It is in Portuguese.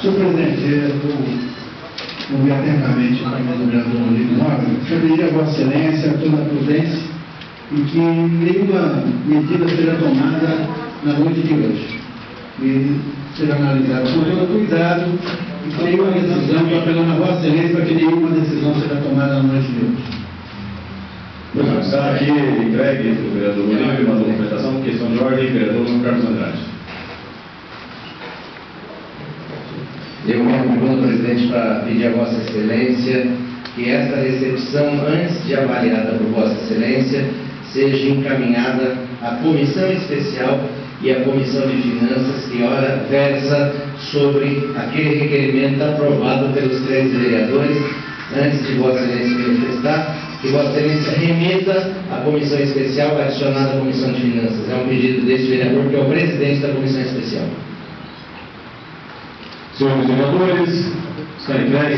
Senhor presidente, eu ouvi atentamente o vereador Rodrigo Mora. Eu pedi a Vossa Excelência toda a prudência e que nenhuma medida seja tomada na noite de hoje. E seja analisado com todo cuidado e que nenhuma decisão, estou apelando a Vossa Excelência para que nenhuma decisão seja tomada na noite de hoje. Está aqui entregue o vereador Rodrigo, uma documentação, questão de ordem, vereador Carlos Andrade. Eu me pergunto, presidente, para pedir a Vossa Excelência que esta recepção, antes de avaliada por Vossa Excelência, seja encaminhada à Comissão Especial e à Comissão de Finanças, que ora versa sobre aquele requerimento aprovado pelos 13 vereadores, antes de Vossa Excelência manifestar, que Vossa Excelência remita à Comissão Especial adicionada à Comissão de Finanças. É um pedido deste vereador, que é o presidente da Comissão Especial. Senhores vereadores, está entregue.